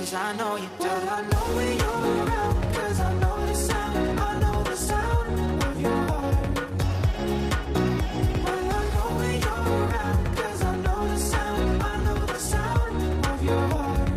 'cause I know you do. I know when you're around, 'cause I know the sound, I know the sound of your heart. Well, I know when you're around, 'cause I know the sound, I know the sound of your heart.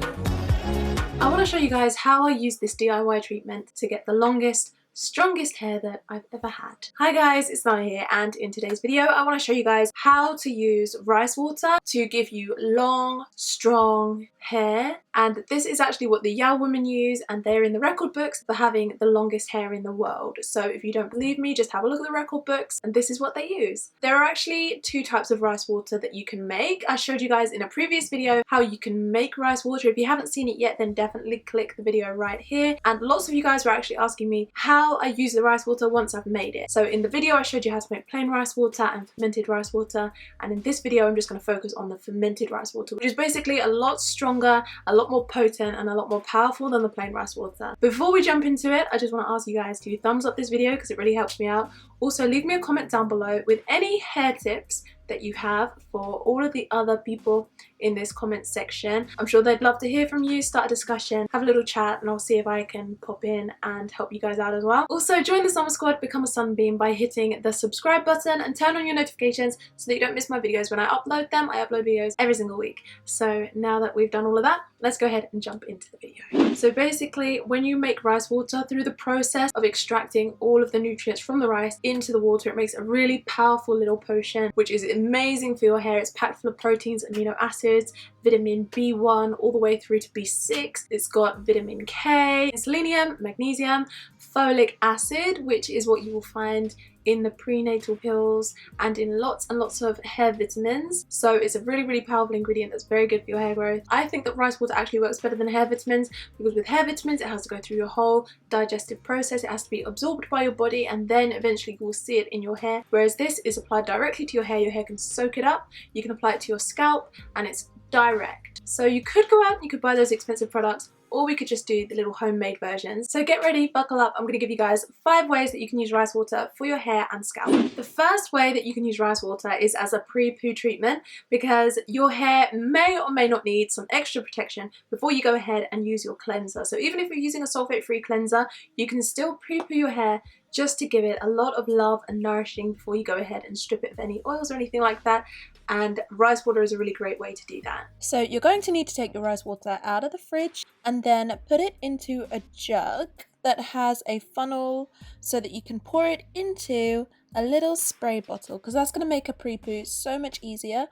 I want to show you guys how I use this DIY treatment to get the longest, strongest hair that I've ever had. Hi guys, it's Lana here, and in today's video I want to show you guys how to use rice water to give you long, strong hair. And this is actually what the Yao women use, and they're in the record books for having the longest hair in the world. So if you don't believe me, just have a look at the record books, and this is what they use. There are actually two types of rice water that you can make. I showed you guys in a previous video how you can make rice water. If you haven't seen it yet, then definitely click the video right here. And lots of you guys were actually asking me how I use the rice water once I've made it. So in the video I showed you how to make plain rice water and fermented rice water, and in this video I'm just going to focus on the fermented rice water, which is basically a lot stronger, a lot more potent, and a lot more powerful than the plain rice water. Before we jump into it, I just want to ask you guys to thumbs up this video because it really helps me out. Also, leave me a comment down below with any hair tips that you have for all of the other people in this comment section. I'm sure they'd love to hear from you, start a discussion, have a little chat, and I'll see if I can pop in and help you guys out as well. Also, join the Summer Squad, become a sunbeam by hitting the subscribe button and turn on your notifications so that you don't miss my videos when I upload them. I upload videos every single week. So now that we've done all of that, let's go ahead and jump into the video. So basically, when you make rice water, through the process of extracting all of the nutrients from the rice into the water, it makes a really powerful little potion, which is amazing for your hair. It's packed full of proteins, amino acids, vitamin B1 all the way through to B6. It's got vitamin K, selenium, magnesium, folic acid, which is what you will find in the prenatal pills and in lots and lots of hair vitamins. So it's a really, really powerful ingredient that's very good for your hair growth. I think that rice water actually works better than hair vitamins because with hair vitamins it has to go through your whole digestive process. It has to be absorbed by your body and then eventually you will see it in your hair. Whereas this is applied directly to your hair. Your hair can soak it up. You can apply it to your scalp and it's direct. So you could go out and you could buy those expensive products, or we could just do the little homemade versions. So get ready, buckle up. I'm going to give you guys 5 ways that you can use rice water for your hair and scalp. The first way that you can use rice water is as a pre-poo treatment, because your hair may or may not need some extra protection before you go ahead and use your cleanser. So even if you're using a sulfate-free cleanser, you can still pre-poo your hair just to give it a lot of love and nourishing before you go ahead and strip it of any oils or anything like that. And rice water is a really great way to do that. So you're going to need to take your rice water out of the fridge and then put it into a jug that has a funnel so that you can pour it into a little spray bottle, because that's going to make a pre-poo so much easier.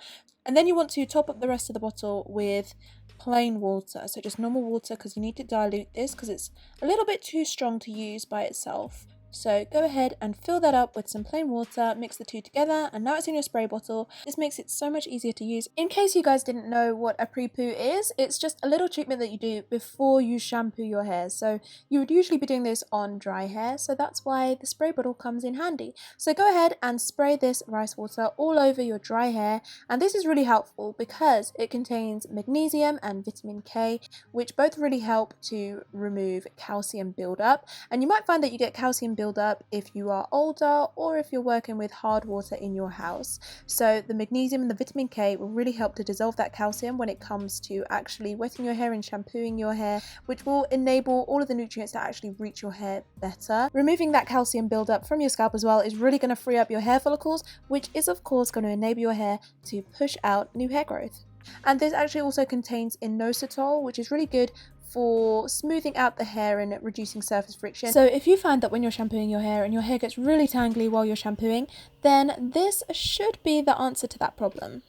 And then you want to top up the rest of the bottle with plain water, so just normal water, because you need to dilute this because it's a little bit too strong to use by itself. So go ahead and fill that up with some plain water, mix the two together, and now it's in your spray bottle. This makes it so much easier to use. In case you guys didn't know what a pre-poo is, it's just a little treatment that you do before you shampoo your hair. So you would usually be doing this on dry hair, so that's why the spray bottle comes in handy. So go ahead and spray this rice water all over your dry hair, and this is really helpful because it contains magnesium and vitamin K, which both really help to remove calcium buildup. And you might find that you get calcium build up if you are older or if you're working with hard water in your house. So the magnesium and the vitamin K will really help to dissolve that calcium when it comes to actually wetting your hair and shampooing your hair, which will enable all of the nutrients to actually reach your hair better. Removing that calcium buildup from your scalp as well is really going to free up your hair follicles, which is of course going to enable your hair to push out new hair growth. And this actually also contains inositol, which is really good for smoothing out the hair and reducing surface friction. So if you find that when you're shampooing your hair and your hair gets really tangly while you're shampooing, then this should be the answer to that problem.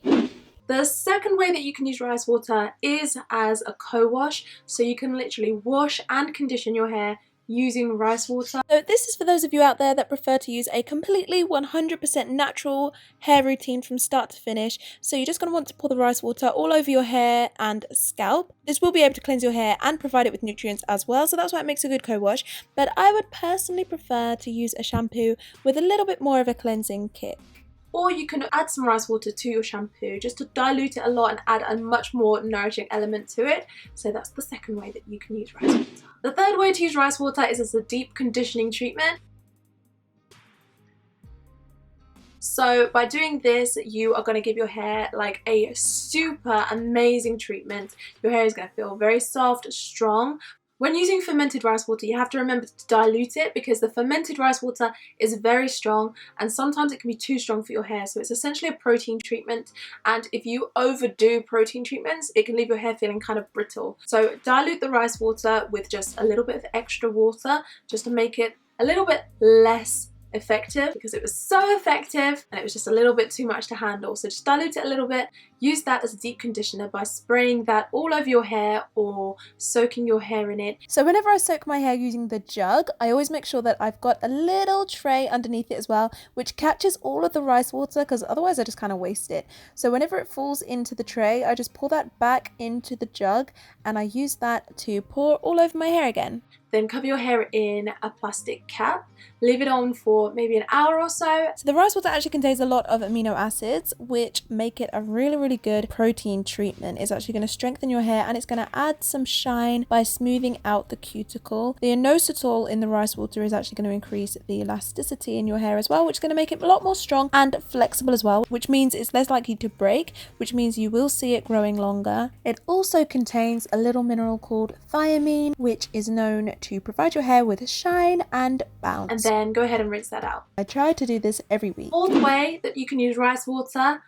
The second way that you can use rice water is as a co-wash. So you can literally wash and condition your hair using rice water. So this is for those of you out there that prefer to use a completely 100% natural hair routine from start to finish. So you're just going to want to pour the rice water all over your hair and scalp. This will be able to cleanse your hair and provide it with nutrients as well, so that's why it makes a good co-wash. But I would personally prefer to use a shampoo with a little bit more of a cleansing kick. Or you can add some rice water to your shampoo just to dilute it a lot and add a much more nourishing element to it. So that's the second way that you can use rice water. The third way to use rice water is as a deep conditioning treatment. So by doing this, you are going to give your hair like a super amazing treatment. Your hair is going to feel very soft, strong. When using fermented rice water, you have to remember to dilute it because the fermented rice water is very strong and sometimes it can be too strong for your hair. So it's essentially a protein treatment, and if you overdo protein treatments, it can leave your hair feeling kind of brittle. So dilute the rice water with just a little bit of extra water just to make it a little bit less effective, because it was so effective and it was just a little bit too much to handle. So just dilute it a little bit. Use that as a deep conditioner by spraying that all over your hair or soaking your hair in it. So whenever I soak my hair using the jug, I always make sure that I've got a little tray underneath it as well, which catches all of the rice water, because otherwise I just kind of waste it. So whenever it falls into the tray, I just pour that back into the jug and I use that to pour all over my hair again. Then cover your hair in a plastic cap. Leave it on for maybe an hour or so. So the rice water actually contains a lot of amino acids, which make it a really good protein treatment. It's actually going to strengthen your hair and it's going to add some shine by smoothing out the cuticle. The inositol in the rice water is actually going to increase the elasticity in your hair as well, which is going to make it a lot more strong and flexible as well, which means it's less likely to break, which means you will see it growing longer. It also contains a little mineral called thiamine, which is known to provide your hair with shine and bounce. And then go ahead and rinse that out. I try to do this every week. Fourth way that you can use rice water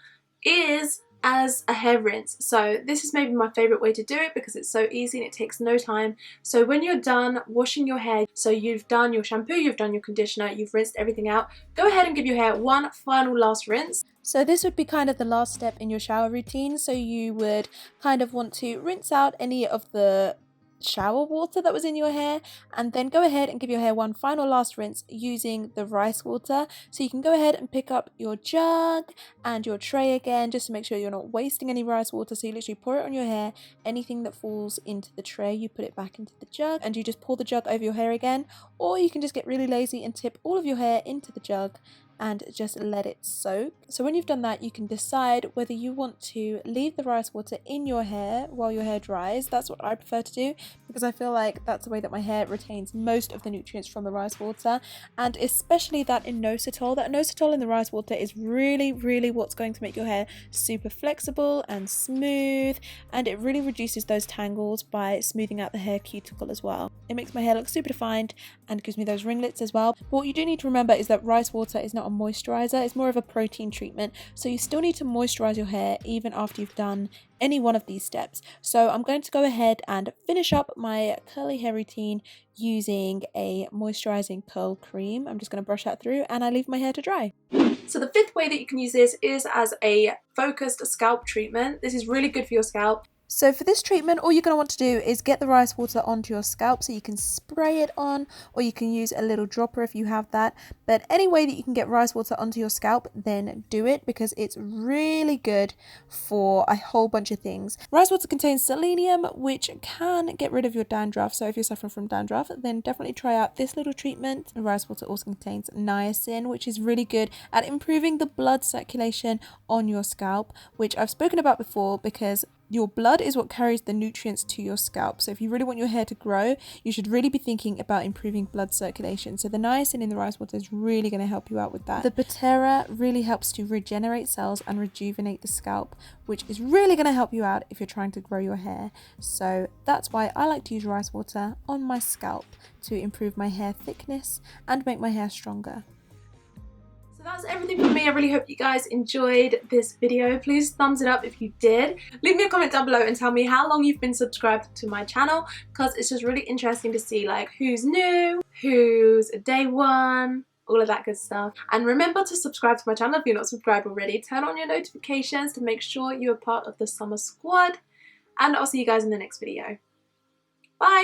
is as a hair rinse. So this is maybe my favorite way to do it because it's so easy and it takes no time. So when you're done washing your hair, so you've done your shampoo, you've done your conditioner, you've rinsed everything out, go ahead and give your hair one final last rinse. So this would be kind of the last step in your shower routine. So you would kind of want to rinse out any of the shower water that was in your hair and then go ahead and give your hair one final last rinse using the rice water. So you can go ahead and pick up your jug and your tray again just to make sure you're not wasting any rice water. So you literally pour it on your hair. Anything that falls into the tray, you put it back into the jug and you just pour the jug over your hair again, or you can just get really lazy and tip all of your hair into the jug and just let it soak. So when you've done that, you can decide whether you want to leave the rice water in your hair while your hair dries. That's what I prefer to do because I feel like that's the way that my hair retains most of the nutrients from the rice water, and especially that inositol. That inositol in the rice water is really what's going to make your hair super flexible and smooth, and it really reduces those tangles by smoothing out the hair cuticle as well. It makes my hair look super defined and gives me those ringlets as well. But what you do need to remember is that rice water is not a moisturizer, it's more of a protein treatment, so you still need to moisturize your hair even after you've done any one of these steps. So I'm going to go ahead and finish up my curly hair routine using a moisturizing curl cream. I'm just going to brush that through and I leave my hair to dry. So the fifth way that you can use this is as a focused scalp treatment. This is really good for your scalp. So for this treatment, all you're going to want to do is get the rice water onto your scalp, so you can spray it on, or you can use a little dropper if you have that. But any way that you can get rice water onto your scalp, then do it, because it's really good for a whole bunch of things. Rice water contains selenium, which can get rid of your dandruff. So if you're suffering from dandruff, then definitely try out this little treatment. The rice water also contains niacin, which is really good at improving the blood circulation on your scalp, which I've spoken about before, because your blood is what carries the nutrients to your scalp. So if you really want your hair to grow, you should really be thinking about improving blood circulation. So the niacin in the rice water is really going to help you out with that. The patera really helps to regenerate cells and rejuvenate the scalp, which is really going to help you out if you're trying to grow your hair. So that's why I like to use rice water on my scalp to improve my hair thickness and make my hair stronger. That's everything from me. I really hope you guys enjoyed this video. Please thumbs it up if you did. Leave me a comment down below and tell me how long you've been subscribed to my channel, because it's just really interesting to see like who's new, who's day one, all of that good stuff. And remember to subscribe to my channel if you're not subscribed already. Turn on your notifications to make sure you're part of the summer squad, and I'll see you guys in the next video. Bye!